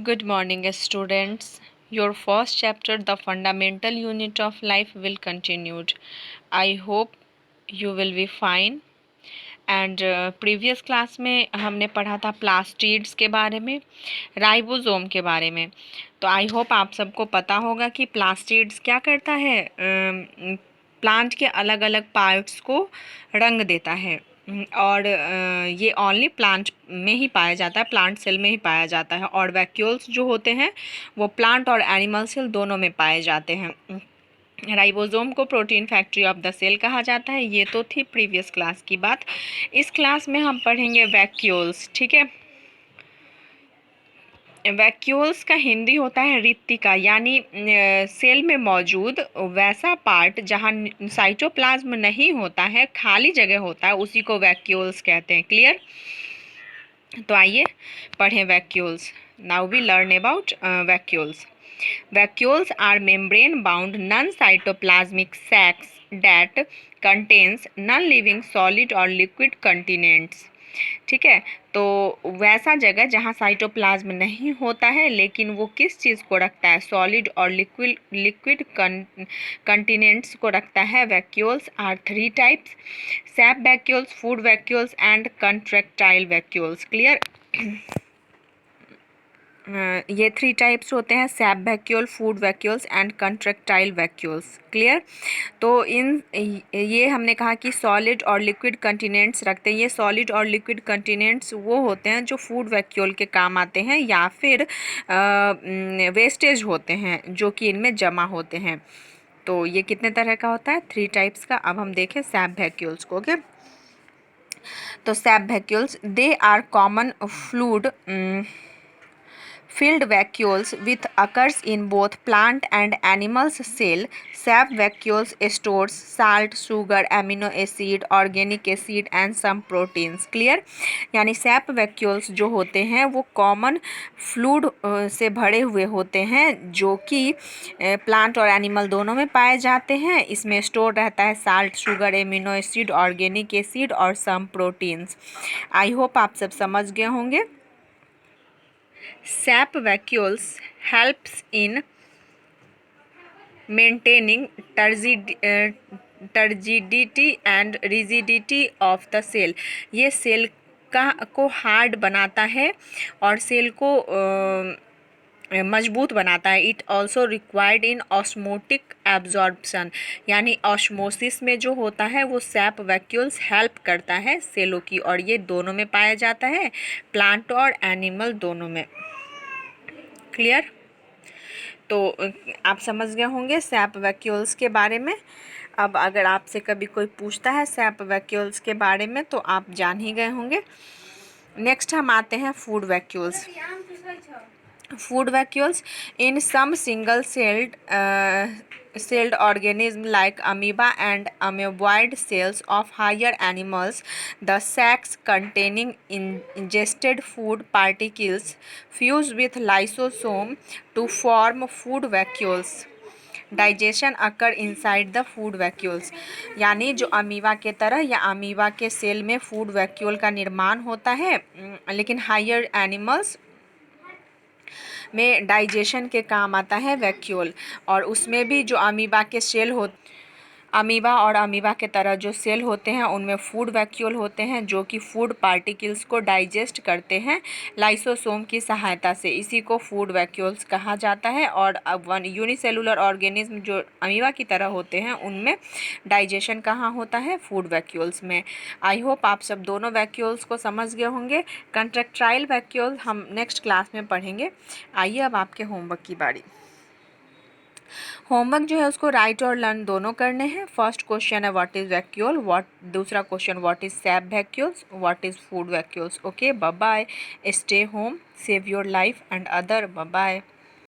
Good morning, students. Your first chapter, the fundamental unit of life, will continue. I hope you will be fine. And previous class में हमने पढ़ा था plastids के बारे में, ribosome के बारे में। तो आई होप आप सबको पता होगा कि प्लास्टिड्स क्या करता है, प्लांट के अलग अलग पार्ट्स को रंग देता है। और ये ओनली प्लांट में ही पाया जाता है, प्लांट सेल में ही पाया जाता है। और वैक्यूल्स जो होते हैं वो प्लांट और एनिमल सेल दोनों में पाए जाते हैं। राइबोसोम को protein factory of the cell कहा जाता है। ये तो थी प्रीवियस क्लास की बात। इस क्लास में हम पढ़ेंगे वैक्यूल्स। ठीक है, वैक्यूल्स का हिंदी होता है रिक्तिका, यानी सेल में मौजूद वैसा पार्ट जहाँ साइटोप्लाज्म नहीं होता है, खाली जगह होता है, उसी को वैक्यूल्स कहते हैं। क्लियर? तो आइए पढ़ें vacuoles. Now we learn about vacuoles. Vacuoles are membrane-bound non-cytoplasmic sacs that contains non-living solid or liquid continents. ठीक है, तो वैसा जगह जहाँ साइटोप्लाज्म नहीं होता है लेकिन वो किस चीज़ को रखता है, सॉलिड और लिक्विड कंटिनेंट्स को रखता है। Vacuoles are 3 types: sap vacuoles, food vacuoles and contractile vacuoles. Clear? ये 3 टाइप्स होते हैं: sap vacuole, food vacuoles and contractile vacuoles. Clear? तो ये हमने कहा कि सॉलिड और लिक्विड कंटिनेंट्स रखते हैं। ये सॉलिड और लिक्विड कंटिनेंट्स वो होते हैं जो फूड वैक्यूल के काम आते हैं या फिर वेस्टेज होते हैं जो कि इनमें जमा होते हैं। तो ये कितने तरह का होता है? 3 टाइप्स का। अब हम देखें सैप वैक्यूल्स को। ओके, तो sap vacuoles they are common fluid filled vacuoles which occurs in both plant and animals cell. Sap vacuoles stores salt, sugar, amino acid, organic acid and some proteins. Clear? यानी SAP vacuoles जो होते हैं वो common fluid से भरे हुए होते हैं जो कि प्लांट और एनिमल दोनों में पाए जाते हैं। इसमें स्टोर रहता है salt, sugar, amino acid, organic acid और सम प्रोटीन्स। आई होप आप सब समझ गए होंगे। Sap vacuoles helps in maintaining turgidity and rigidity of the cell. ये सेल को हार्ड बनाता है और सेल को मजबूत बनाता है। It also required in osmotic absorption, यानी ऑस्मोसिस में जो होता है वो सैप वैक्यूल्स हेल्प करता है सेलों की। और ये दोनों में पाया जाता है, प्लांट और एनिमल दोनों में। क्लियर? तो आप समझ गए होंगे सैप वैक्यूल्स के बारे में। अब अगर आपसे कभी कोई पूछता है सैप वैक्यूल्स के बारे में तो आप जान ही गए होंगे। नेक्स्ट हम आते हैं food vacuoles. Food vacuoles in some celled organisms like amoeba and amoeboid cells of higher animals, the sacs containing ingested food particles fuse with lysosome to form food vacuoles. Digestion occur inside the food vacuoles, यानी जो amoeba के तरह या amoeba के cell में food vacuole का निर्माण होता है, लेकिन हायर एनिमल्स में डाइजेशन के काम आता है वैक्यूल। और उसमें भी जो अमीबा के सेल अमीबा और अमीबा के तरह जो सेल होते हैं उनमें फूड वैक्यूल होते हैं जो कि फूड पार्टिकल्स को डाइजेस्ट करते हैं लाइसोसोम की सहायता से। इसी को फूड वैक्यूल्स कहा जाता है। और वन यूनिसेलुलर ऑर्गेनिज्म जो अमीबा की तरह होते हैं उनमें डाइजेशन कहाँ होता है? फूड वैक्यूल्स में। आई होप आप सब दोनों वैक्यूल्स को समझ गए होंगे। कंट्रैक्टाइल वैक्यूल हम नेक्स्ट क्लास में पढ़ेंगे। आइए अब आपके होमवर्क की बारी। होमवर्क जो है उसको राइट और लर्न दोनों करने हैं। फर्स्ट क्वेश्चन है व्हाट इज़ वैक्यूल, दूसरा question what is sap vacuoles, what is food vacuoles. Okay, bye bye, stay home, save your life and other. Bye bye.